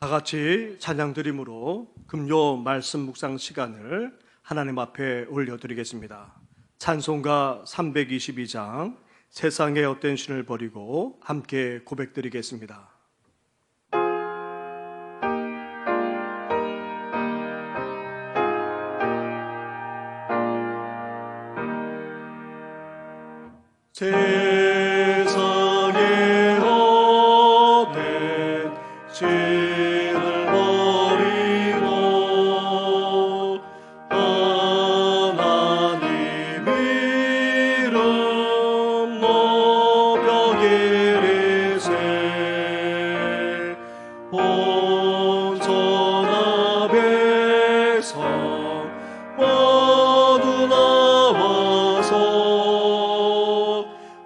다 같이 찬양 드림으로 금요 말씀 묵상 시간을 하나님 앞에 올려드리겠습니다. 찬송가 322장 세상의 헛된 신을 버리고 함께 고백드리겠습니다. 세상의 헛된 신을 버리고 하나님 이름 높여 기리세 온전한 백성 모두 나와서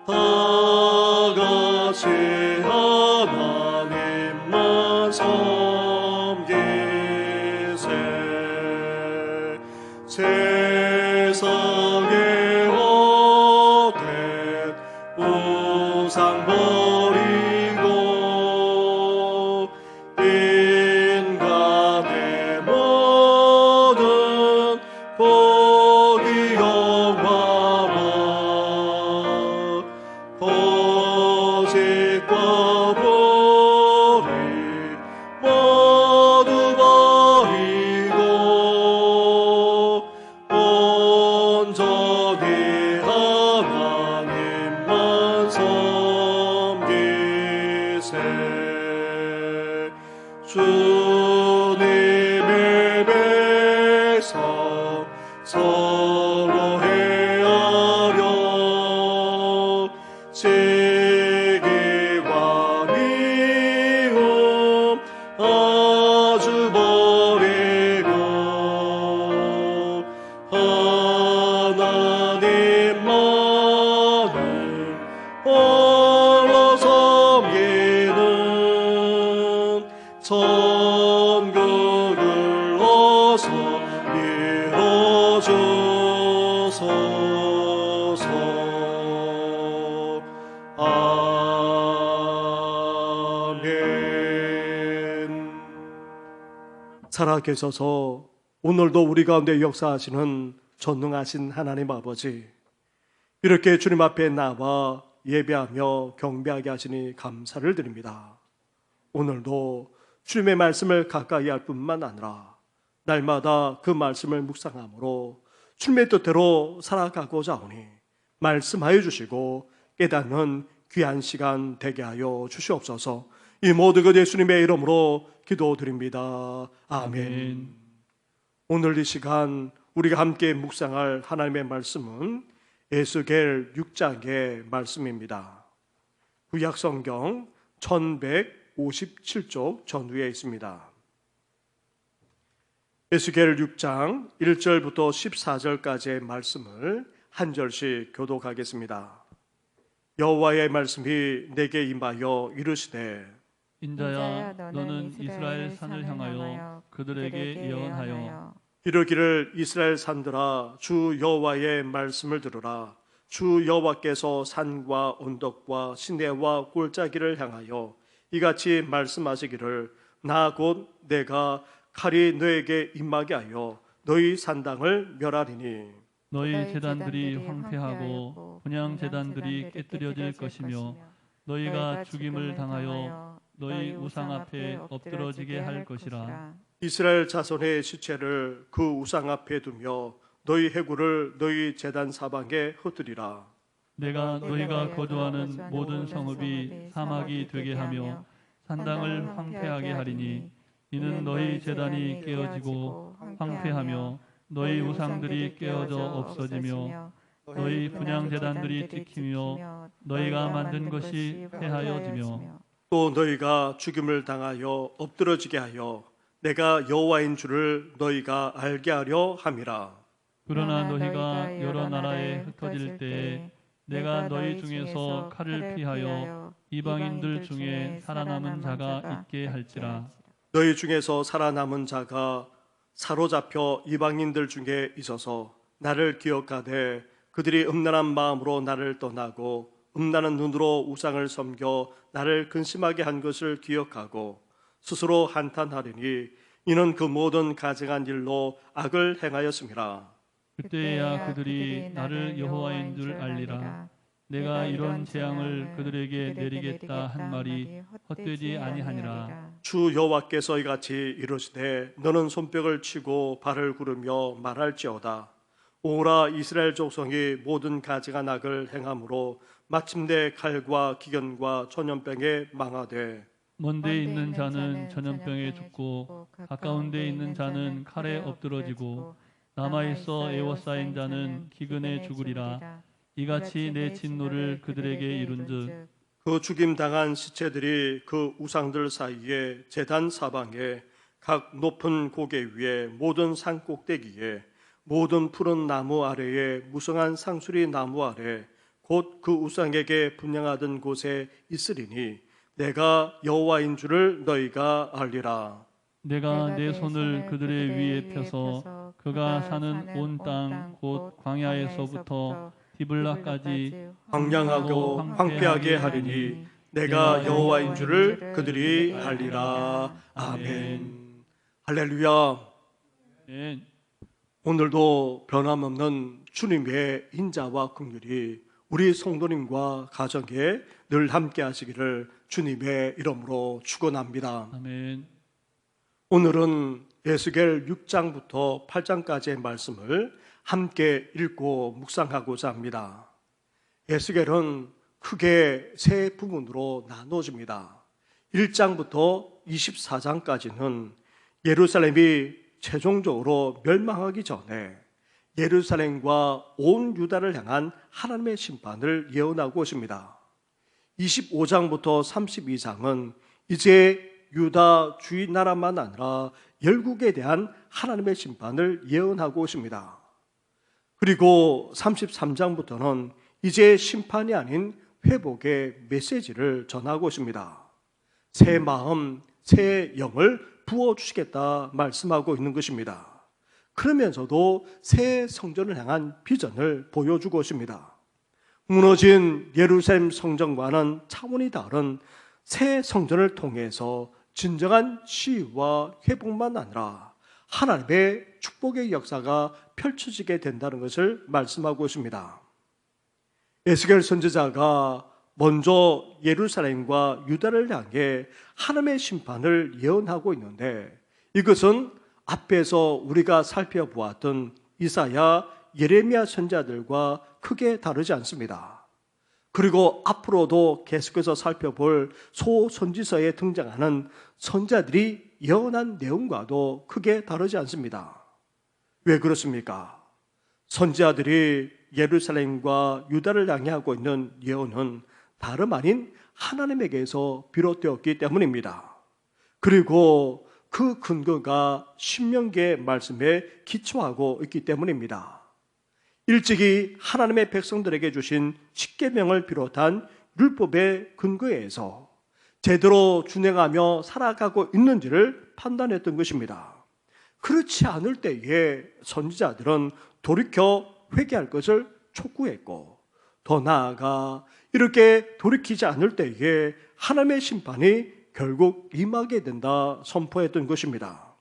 다같이 하나님만 섬기세 세상의 헛된 우상 버리고 인간의 모든 복이 영화와 거짓과 불의 모두 버리고 온전히 하나님만 섬기세 주님의 백성 서로 헤아려 시기와 미움 아주 버리고 하나님만을 홀로 섬기는 천국을 어서 이뤄주소서. 아멘. 살아계셔서 오늘도 우리 가운데 역사하시는 전능하신 하나님 아버지, 이렇게 주님 앞에 나와 예배하며 경배하게 하시니 감사를 드립니다. 오늘도 주님의 말씀을 가까이 할 뿐만 아니라 날마다 그 말씀을 묵상함으로 주님의 뜻대로 살아가고자 하오니 말씀하여 주시고 깨닫는 귀한 시간 되게 하여 주시옵소서. 이 모든 것 예수님의 이름으로 기도드립니다. 아멘. 오늘 이 시간 우리가 함께 묵상할 하나님의 말씀은 에스겔 6장의 말씀입니다. 구약성경 1157쪽 전후에 있습니다. 에스겔 6장 1절부터 14절까지의 말씀을 한 절씩 교독하겠습니다. 여호와의 말씀이 내게 임하여 이르시되 인자야 너는 이스라엘 산을 향하여 그들에게 예언하여 이르기를 이스라엘 산들아 주 여호와의 말씀을 들으라. 주 여호와께서 산과 언덕과 시내와 골짜기를 향하여 이같이 말씀하시기를 나 곧 내가 칼이 너에게 임하게 하여 너희 산당을 멸하리니 너희 제단들이 황폐하고 분향 제단들이 깨뜨려질 것이며 너희가 죽임을 당하여 너희 우상 앞에 엎드러지게 할 것이라. 이스라엘 자손의 시체를 그 우상 앞에 두며 너희 해구를 너희 제단 사방에 흩으리라. 내가 너희가 거주하는 모든 성읍이 사막이 되게 하며 산당을 황폐하게 하리니 이는 너희 제단이 깨어지고 황폐하며 너희 우상들이 깨어져 없어지며 너희 분향 제단들이 찍히며 너희가 만든 것이 폐하여지며 또 너희가 죽임을 당하여 엎드러지게 하여 내가 여호와인 줄을 너희가 알게 하려 함이라. 그러나 너희가 여러 나라에 흩어질 때에 내가 너희 중에서 칼을 피하여 이방인들 중에 살아남은 자가 있게 할지라. 너희 중에서 살아남은 자가 사로잡혀 이방인들 중에 있어서 나를 기억하되 그들이 음란한 마음으로 나를 떠나고 음란한 눈으로 우상을 섬겨 나를 근심하게 한 것을 기억하고 스스로 한탄하리니 이는 그 모든 가증한 일로 악을 행하였음이라. 그때야 그들이 나를 여호와인 줄 알리라. 내가 이런 재앙을 그들에게 내리겠다 한 말이 헛되지 아니하니라. 주 여호와께서 이같이 이르시되 너는 손뼉을 치고 발을 구르며 말할지어다. 오라 이스라엘 족속이 모든 가증한 악을 행함으로 마침내 칼과 기근과 전염병에 망하되 먼데 있는 자는 전염병에 죽고 가까운 데 있는 자는 칼에 엎드러지고 남아있어 애워싸인 자는 기근에 죽으리라. 이같이 내 진노를 그들에게 이룬즉 그 죽임 당한 시체들이 그 우상들 사이에 제단 사방에 각 높은 고개 위에 모든 산 꼭대기에 모든 푸른 나무 아래에 무성한 상수리 나무 아래 곧 그 우상에게 분양하던 곳에 있으리니 내가 여호와인 줄을 너희가 알리라. 내가 내 손을 그들의 위에 펴서 그가 사는 온 땅 곧 광야에서부터 디블라까지 황량하고 황폐하게 하리니 내가 여호와인 줄을 그들이 알리라. 아멘. 할렐루야. 아멘. 오늘도 변함없는 주님의 인자와 긍휼이 우리 성도님과 가정에 늘 함께 하시기를 주님의 이름으로 축원합니다. 아멘. 오늘은 에스겔 6장부터 8장까지의 말씀을 함께 읽고 묵상하고자 합니다. 에스겔은 크게 세 부분으로 나눠집니다. 1장부터 24장까지는 예루살렘이 최종적으로 멸망하기 전에 예루살렘과 온 유다를 향한 하나님의 심판을 예언하고 있습니다. 25장부터 32장은 이제 유다 주위 나라만 아니라 열국에 대한 하나님의 심판을 예언하고 있습니다. 그리고 33장부터는 이제 심판이 아닌 회복의 메시지를 전하고 있습니다. 새 마음, 새 영을 부어주시겠다 말씀하고 있는 것입니다. 그러면서도 새 성전을 향한 비전을 보여주고 있습니다. 무너진 예루살렘 성전과는 차원이 다른 새 성전을 통해서 진정한 치유와 회복만 아니라 하나님의 축복의 역사가 펼쳐지게 된다는 것을 말씀하고 있습니다. 에스겔 선지자가 먼저 예루살렘과 유다를 향해 하나님의 심판을 예언하고 있는데 이것은 앞에서 우리가 살펴보았던 이사야, 예레미야 선지자들과 크게 다르지 않습니다. 그리고 앞으로도 계속해서 살펴볼 소선지서에 등장하는 선지자들이 예언한 내용과도 크게 다르지 않습니다. 왜 그렇습니까? 선지자들이 예루살렘과 유다를 향해 하고 있는 예언은 다름 아닌 하나님에게서 비롯되었기 때문입니다. 그리고 그 근거가 신명기의 말씀에 기초하고 있기 때문입니다. 일찍이 하나님의 백성들에게 주신 십계명을 비롯한 율법의 근거에서 제대로 준행하며 살아가고 있는지를 판단했던 것입니다. 그렇지 않을 때에 선지자들은 돌이켜 회개할 것을 촉구했고 더 나아가 이렇게 돌이키지 않을 때에 하나님의 심판이 결국 임하게 된다 선포했던 것입니다.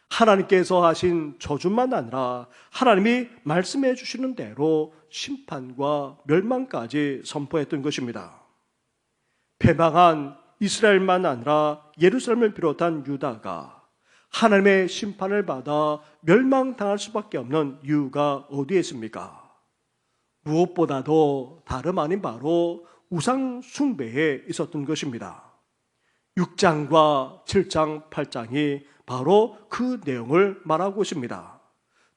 하나님께서 하신 저주만 아니라 하나님이 말씀해 주시는 대로 심판과 멸망까지 선포했던 것입니다. 패망한 이스라엘만 아니라 예루살렘을 비롯한 유다가 하나님의 심판을 받아 멸망당할 수밖에 없는 이유가 어디에 있습니까? 무엇보다도 다름 아닌 바로 우상 숭배에 있었던 것입니다. 6장과 7장, 8장이 바로 그 내용을 말하고 있습니다.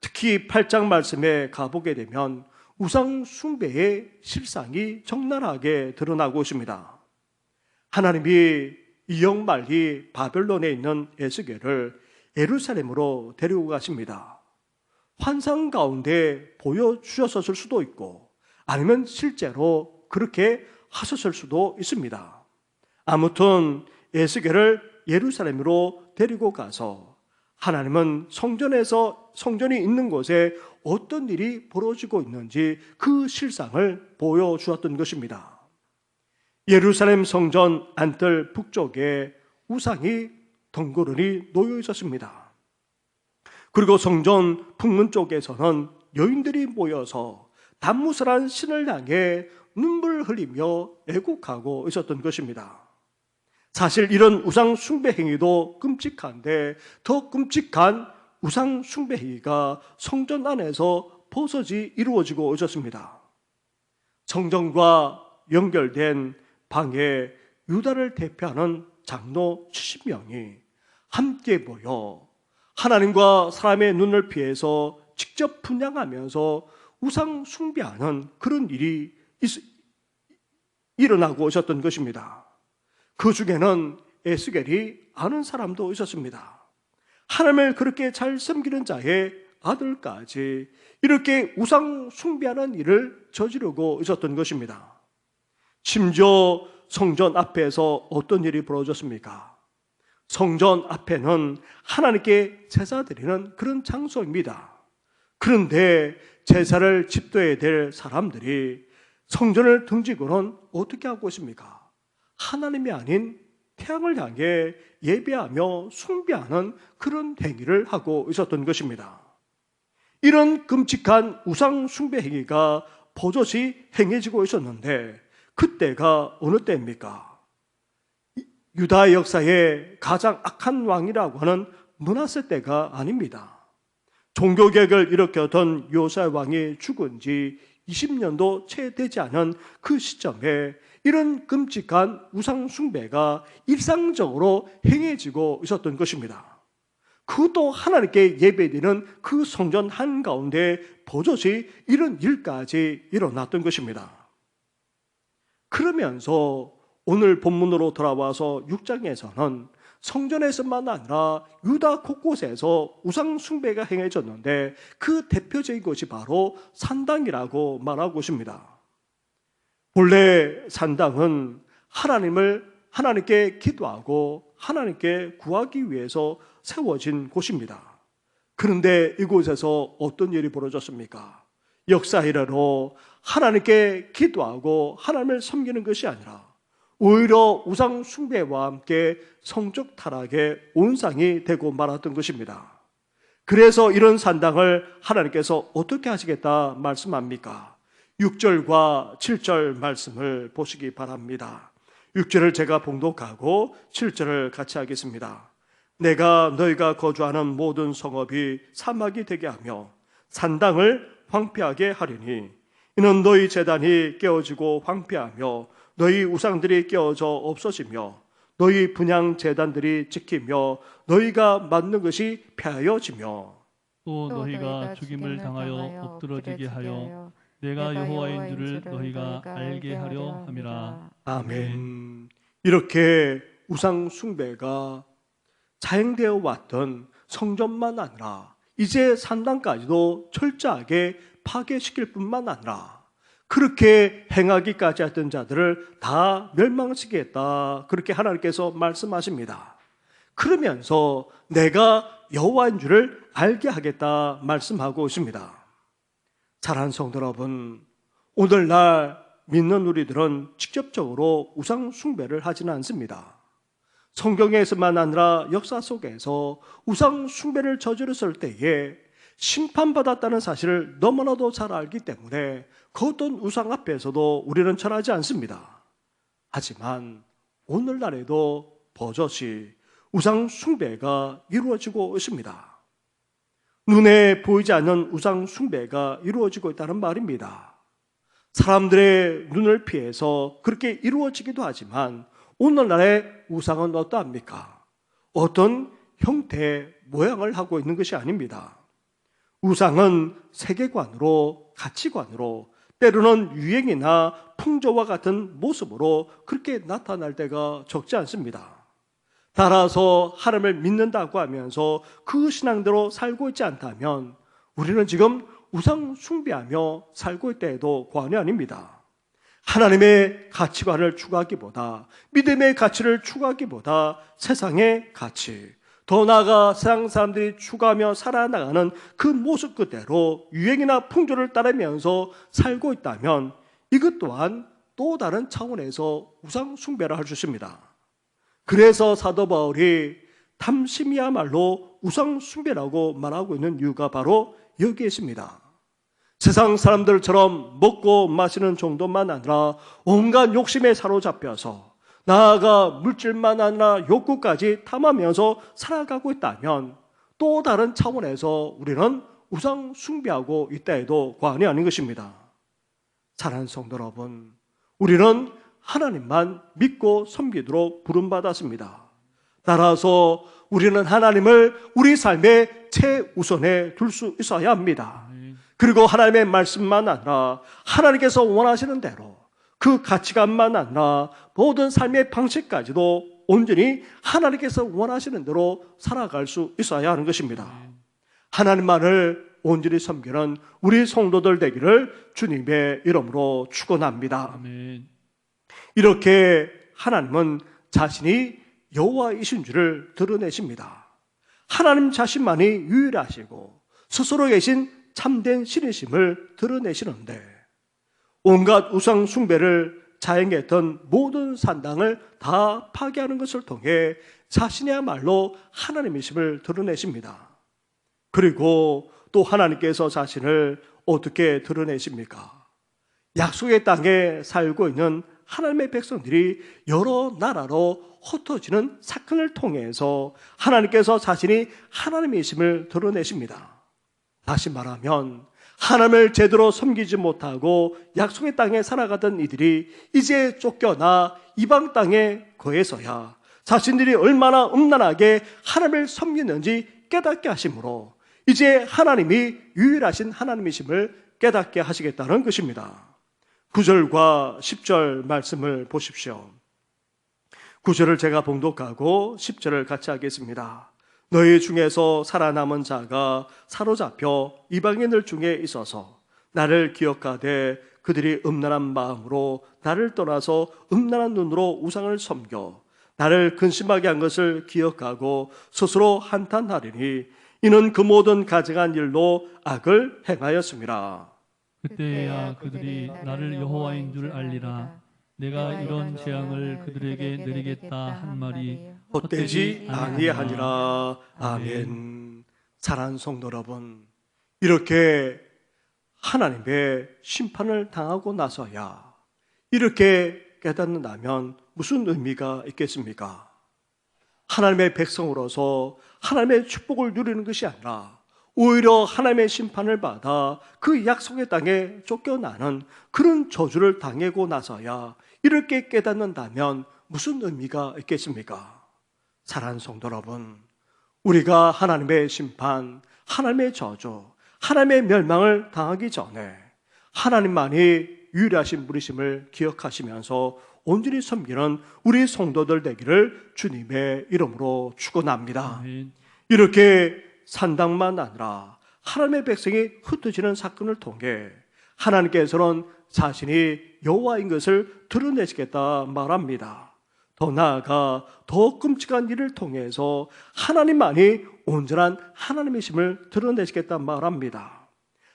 특히 8장 말씀에 가보게 되면 우상 숭배의 실상이 적나라하게 드러나고 있습니다. 하나님이 이역말리 바벨론에 있는 에스겔을 예루살렘으로 데리고 가십니다. 환상 가운데 보여주셨을 수도 있고 아니면 실제로 그렇게 하셨을 수도 있습니다. 아무튼 에스겔을 예루살렘으로 데리고 가서 하나님은 성전이 있는 곳에 어떤 일이 벌어지고 있는지 그 실상을 보여주었던 것입니다. 예루살렘 성전 안뜰 북쪽에 우상이 덩그러니 놓여 있었습니다. 그리고 성전 북문 쪽에서는 여인들이 모여서 단무스란 신을 향해 눈물을 흘리며 애곡하고 있었던 것입니다. 사실 이런 우상 숭배 행위도 끔찍한데 더 끔찍한 우상 숭배 행위가 성전 안에서 버섯이 이루어지고 있었습니다. 성전과 연결된 방에 유다를 대표하는 장로 70명이 함께 모여 하나님과 사람의 눈을 피해서 직접 분향하면서 우상 숭배하는 그런 일이 일어나고 있었던 것입니다. 그 중에는 에스겔이 아는 사람도 있었습니다. 하나님을 그렇게 잘 섬기는 자의 아들까지 이렇게 우상 숭배하는 일을 저지르고 있었던 것입니다. 심지어 성전 앞에서 어떤 일이 벌어졌습니까? 성전 앞에는 하나님께 제사 드리는 그런 장소입니다. 그런데 제사를 집도해야 될 사람들이 성전을 등지고는 어떻게 하고 있습니까? 하나님이 아닌 태양을 향해 예배하며 숭배하는 그런 행위를 하고 있었던 것입니다. 이런 끔찍한 우상 숭배 행위가 버젓이 행해지고 있었는데 그때가 어느 때입니까? 유다 역사의 가장 악한 왕이라고 하는 므낫세 때가 아닙니다. 종교개혁을 일으켰던 요사 왕이 죽은 지 20년도 채 되지 않은 그 시점에 이런 끔찍한 우상 숭배가 일상적으로 행해지고 있었던 것입니다. 그것도 하나님께 예배드리는 그 성전 한가운데 버젓이 이런 일까지 일어났던 것입니다. 그러면서 오늘 본문으로 돌아와서 6장에서는 성전에서만 아니라 유다 곳곳에서 우상 숭배가 행해졌는데 그 대표적인 것이 바로 산당이라고 말하고 있습니다. 본래 산당은 하나님께 기도하고 하나님께 구하기 위해서 세워진 곳입니다. 그런데 이곳에서 어떤 일이 벌어졌습니까? 역사 이래로 하나님께 기도하고 하나님을 섬기는 것이 아니라 오히려 우상 숭배와 함께 성적 타락의 온상이 되고 말았던 것입니다. 그래서 이런 산당을 하나님께서 어떻게 하시겠다 말씀합니까? 6절과 7절 말씀을 보시기 바랍니다. 6절을 제가 봉독하고 7절을 같이 하겠습니다. 내가 너희가 거주하는 모든 성읍이 사막이 되게 하며 산당을 황폐하게 하리니 이는 너희 제단이 깨어지고 황폐하며 너희 우상들이 깨어져 없어지며 너희 분향 제단들이 지키며 너희가 만든 것이 폐하여지며 또 너희가 죽임을 당하여 엎드러지게 하여 내가 여호와인 줄을 너희가 알게 하려 함이라. 아멘. 이렇게 우상 숭배가 자행되어 왔던 성전만 아니라 이제 산당까지도 철저하게 파괴시킬 뿐만 아니라 그렇게 행하기까지 했던 자들을 다 멸망시키겠다, 그렇게 하나님께서 말씀하십니다. 그러면서 내가 여호와인 줄을 알게 하겠다 말씀하고 있습니다. 사랑하는 성도 여러분, 오늘날 믿는 우리들은 직접적으로 우상 숭배를 하지는 않습니다. 성경에서만 아니라 역사 속에서 우상 숭배를 저질렀을 때에 심판받았다는 사실을 너무나도 잘 알기 때문에 그 어떤 우상 앞에서도 우리는 절하지 않습니다. 하지만 오늘날에도 버젓이 우상 숭배가 이루어지고 있습니다. 눈에 보이지 않는 우상 숭배가 이루어지고 있다는 말입니다. 사람들의 눈을 피해서 그렇게 이루어지기도 하지만 오늘날의 우상은 어떠합니까? 어떤 형태의 모양을 하고 있는 것이 아닙니다. 우상은 세계관으로, 가치관으로, 때로는 유행이나 풍조와 같은 모습으로 그렇게 나타날 때가 적지 않습니다. 따라서 하나님을 믿는다고 하면서 그 신앙대로 살고 있지 않다면 우리는 지금 우상 숭배하며 살고 있다 해도 과언이 아닙니다. 하나님의 가치관을 추구하기보다, 믿음의 가치를 추구하기보다 세상의 가치, 더 나아가 세상 사람들이 추구하며 살아나가는 그 모습 그대로 유행이나 풍조를 따르면서 살고 있다면 이것 또한 또 다른 차원에서 우상 숭배를 할 수 있습니다. 그래서 사도 바울이 탐심이야말로 우상 숭배라고 말하고 있는 이유가 바로 여기에 있습니다. 세상 사람들처럼 먹고 마시는 정도만 아니라 온갖 욕심에 사로잡혀서 나아가 물질만 아니라 욕구까지 탐하면서 살아가고 있다면 또 다른 차원에서 우리는 우상 숭배하고 있다 해도 과언이 아닌 것입니다. 사랑하는 성도 여러분, 우리는 하나님만 믿고 섬기도록 부름받았습니다. 따라서 우리는 하나님을 우리 삶의 최우선에 둘 수 있어야 합니다. 그리고 하나님의 말씀만 아니라 하나님께서 원하시는 대로 그 가치관만 아니라 모든 삶의 방식까지도 온전히 하나님께서 원하시는 대로 살아갈 수 있어야 하는 것입니다. 하나님만을 온전히 섬기는 우리 성도들 되기를 주님의 이름으로 축원합니다. 아멘. 이렇게 하나님은 자신이 여호와이신 줄을 드러내십니다. 하나님 자신만이 유일하시고 스스로 계신 참된 신이심을 드러내시는데 온갖 우상 숭배를 자행했던 모든 산당을 다 파괴하는 것을 통해 자신이야말로 하나님이심을 드러내십니다. 그리고 또 하나님께서 자신을 어떻게 드러내십니까? 약속의 땅에 살고 있는 하나님의 백성들이 여러 나라로 흩어지는 사건을 통해서 하나님께서 자신이 하나님이심을 드러내십니다. 다시 말하면 하나님을 제대로 섬기지 못하고 약속의 땅에 살아가던 이들이 이제 쫓겨나 이방 땅에 거해서야 자신들이 얼마나 음란하게 하나님을 섬기는지 깨닫게 하심으로 이제 하나님이 유일하신 하나님이심을 깨닫게 하시겠다는 것입니다. 9절과 10절 말씀을 보십시오. 9절을 제가 봉독하고 10절을 같이 하겠습니다. 너희 중에서 살아남은 자가 사로잡혀 이방인들 중에 있어서 나를 기억하되 그들이 음란한 마음으로 나를 떠나서 음란한 눈으로 우상을 섬겨 나를 근심하게 한 것을 기억하고 스스로 한탄하리니 이는 그 모든 가증한 일로 악을 행하였습니다. 그때야 그들이 나를 여호와인 줄 알리라. 내가 이런 재앙을 그들에게 내리겠다 한 말이 헛되지 아니하니라. 아멘. 사랑하는 성도 여러분, 이렇게 하나님의 심판을 당하고 나서야 이렇게 깨닫는다면 무슨 의미가 있겠습니까? 하나님의 백성으로서 하나님의 축복을 누리는 것이 아니라 오히려 하나님의 심판을 받아 그 약속의 땅에 쫓겨나는 그런 저주를 당하고 나서야 이렇게 깨닫는다면 무슨 의미가 있겠습니까? 사랑하는 성도 여러분, 우리가 하나님의 심판, 하나님의 저주, 하나님의 멸망을 당하기 전에 하나님만이 유일하신 분이심을 기억하시면서 온전히 섬기는 우리 성도들 되기를 주님의 이름으로 축원합니다. 아멘. 이렇게 산당만 아니라 하나님의 백성이 흩어지는 사건을 통해 하나님께서는 자신이 여호와인 것을 드러내시겠다 말합니다. 더 나아가 더 끔찍한 일을 통해서 하나님만이 온전한 하나님이심을 드러내시겠다 말합니다.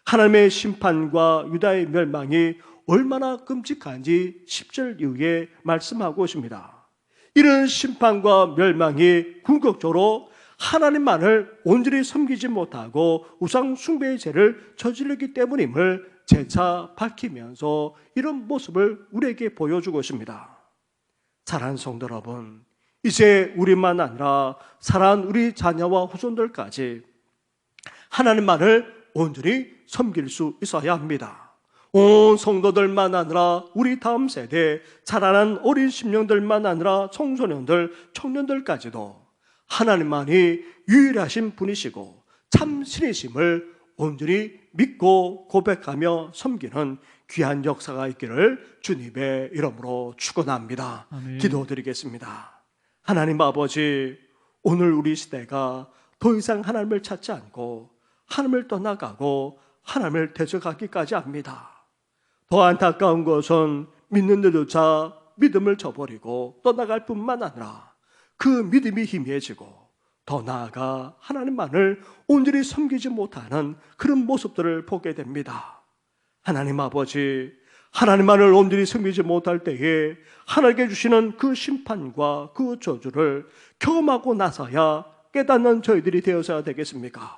하나님의 심판과 유다의 멸망이 얼마나 끔찍한지 10절 이후에 말씀하고 있습니다. 이런 심판과 멸망이 궁극적으로 하나님만을 온전히 섬기지 못하고 우상 숭배의 죄를 저질렀기 때문임을 재차 밝히면서 이런 모습을 우리에게 보여주고 있습니다. 사랑하는 성도 여러분, 이제 우리만 아니라 사랑하는 우리 자녀와 후손들까지 하나님만을 온전히 섬길 수 있어야 합니다. 온 성도들만 아니라 우리 다음 세대 자라난 어린 심령들만 아니라 청소년들, 청년들까지도 하나님만이 유일하신 분이시고 참 신이심을 온전히 믿고 고백하며 섬기는 귀한 역사가 있기를 주님의 이름으로 축원합니다. 아멘. 기도드리겠습니다. 하나님 아버지, 오늘 우리 시대가 더 이상 하나님을 찾지 않고 하나님을 떠나가고 하나님을 대적하기까지 합니다. 더 안타까운 것은 믿는 데조차 믿음을 저버리고 떠나갈 뿐만 아니라 그 믿음이 희미해지고 더 나아가 하나님만을 온전히 섬기지 못하는 그런 모습들을 보게 됩니다. 하나님 아버지, 하나님만을 온전히 섬기지 못할 때에 하나님께 주시는 그 심판과 그 저주를 경험하고 나서야 깨닫는 저희들이 되어서야 되겠습니까?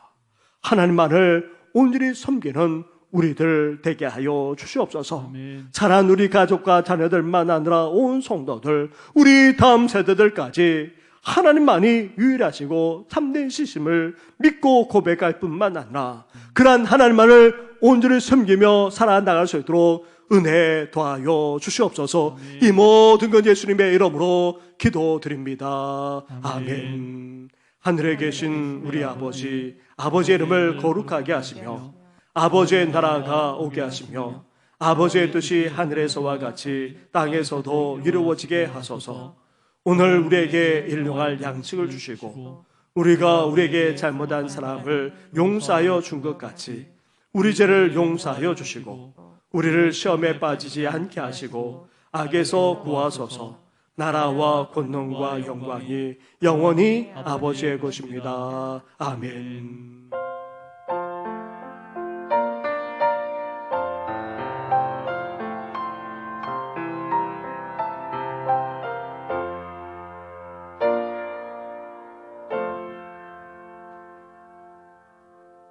하나님만을 온전히 섬기는 우리들 되게 하여 주시옵소서. 아멘. 자란 우리 가족과 자녀들만 아니라 온 성도들, 우리 다음 세대들까지 하나님만이 유일하시고 참된 시심을 믿고 고백할 뿐만 아니라 그러한 하나님만을 온전히 섬기며 살아나갈 수 있도록 은혜 더하여 주시옵소서. 이 모든 건 예수님의 이름으로 기도드립니다. 아멘. 하늘에 계신 우리 아버지, 아버지의 이름을 거룩하게 하시며 아버지의 나라가 오게 하시며 아버지의 뜻이 하늘에서와 같이 땅에서도 이루어지게 하소서. 오늘 우리에게 일용할 양식을 주시고 우리가 우리에게 잘못한 사람을 용서하여 준 것 같이 우리 죄를 용서하여 주시고 우리를 시험에 빠지지 않게 하시고 악에서 구하소서. 나라와 권능과 영광이 영원히 아버지의 것입니다. 아멘.